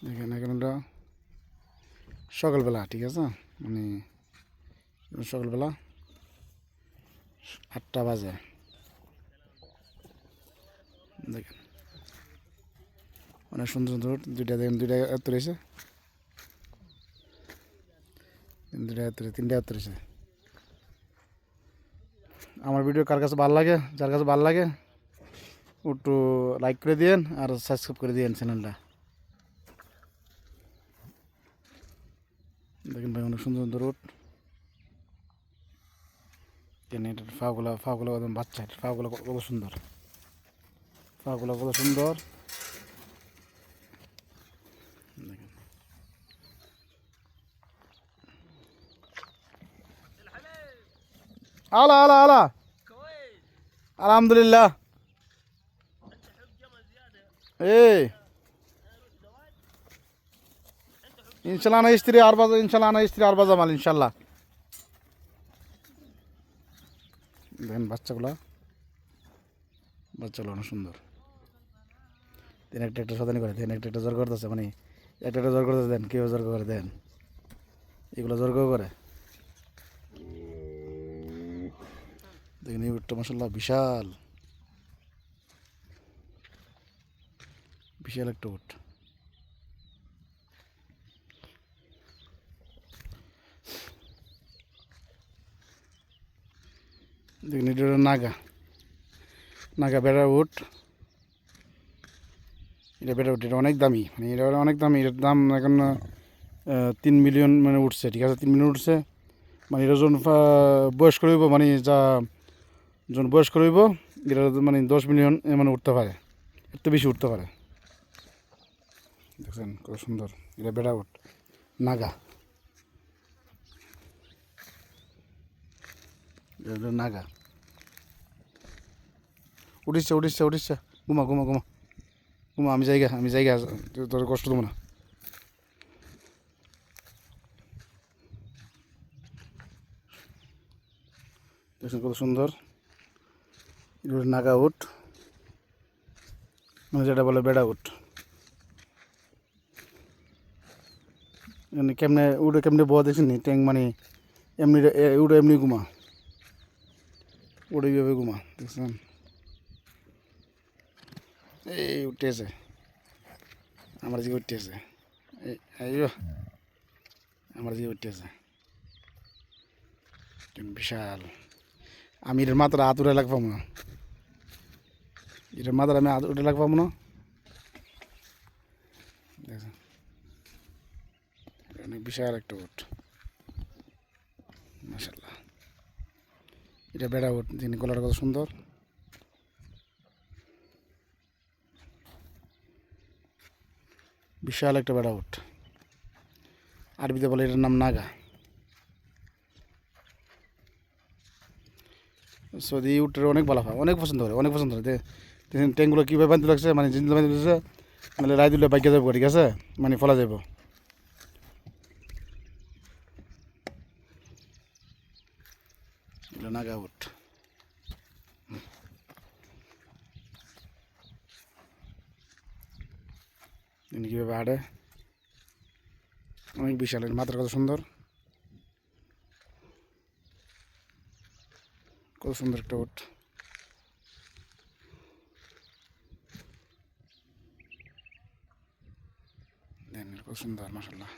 দেখেন এখন এটা সকালবেলা, ঠিক আছে, মানে সকালবেলা 8টা বাজে। দেখেন অনেক সুন্দর সুন্দর দুইটা, দেখেন দুইটা এত্তর হয়েছে, দুইটা এত্তর, তিনটা এত্তর হয়েছে। আমার ভিডিও কার কাছে ভালো লাগে, যার কাছে ভালো লাগে একটু লাইক করে দিয়েন আর সাবস্ক্রাইব করে দিয়েন চ্যানেলটা। দেখেন ভাই অনেক সুন্দর সুন্দর রোড। এটার ফাগুলো একদম বাচ্চা, ফাগুলো কত সুন্দর, ফাগুলো কত সুন্দর। দেখেন আলা আলা আলা, আলহামদুলিল্লাহ। এই ইনশাল্লাহ আনা স্ত্রী আর বাজা, ইনশাল্লাহ আনা স্ত্রী আর বাজা মাল ইনশাল্লাহ। দেখেন বাচ্চাগুলো অনেক সুন্দর। দেন একটা একটা সাদানি করে, দেন একটা একটা জোর করতেছে, মানে একটা একটা জোর করতেছে, দেন কেউ জোর করে, দেন এগুলো জোর করে। দেখেন এই উটটা মাসাল্লাহ বিশাল, বিশাল একটা উট। দেখেন এটা নাগা, নাগা বেড়া উট। এটা বেড়া উট, এটা অনেক দামি, মানে এটা অনেক দামি। এটার দাম এখন 3 মিলিয়ন মানে উঠছে, ঠিক আছে, 3 মিলিয়ন উঠছে। মানে এটা যখন বয়স্ক রইব, মানে যা যখন বয়স্ক রইব এটা মানে 10 মিলিয়ন মানে উঠতে পারে, একটু বেশি উঠতে পারে। দেখছেন কত সুন্দর, এটা বেড়া উট নাগা, এটা নাগা। উঠিচ্ছে উঠিচ্ছে উঠিচ্ছে, ঘুমা ঘুমা ঘুমা ঘুমা, আমি জায়গা তোর কষ্ট দেবো না। দেখছেন কত সুন্দর, এটা নাগা উট, মানে যেটা বলে বেড়া উট। মানে কেমনে উঠে কেমনে বয়া দেখছেন নি, ট্যাং মানে এমনি উঠে এমনি ঘুমা, উঠে এইভাবে ঘুমা, দেখছেন। এই উঠতেছে, আমার দিকে উঠতেছে, এই আমার দিকে উঠতেছে, বিশাল। আমি এটার মাথাটা হাত উঠে লাগবাম না, এটার মাথাটা আমি হাত উঠে লাগবাম না। দেখছেন অনেক বিশাল একটা উট, মাশাল্লাহ। এটা বেড়া উট, যিনি গলাটা কত সুন্দর। বিশাল একটা বেড়া উট, আরবিতে বলে এটার নাম নাগা। সৌদি উটের অনেক ভালো হয়, অনেক পছন্দ করে, অনেক পছন্দ করে। ট্যাঙ্কগুলো কীভাবে বাঁধতে লাগছে, মানে জিনিস বাঁধতে লাগছে, মানে রায় দিলে বাইকে যাবো, ঠিক আছে, মানে ফলা যাবো। এগুলো নাগা উট। কীভাবে হাঁটে, অনেক বিশাল, মাথার কত সুন্দর, কত সুন্দর একটা উট। কত সুন্দর, মাশাল্লাহ।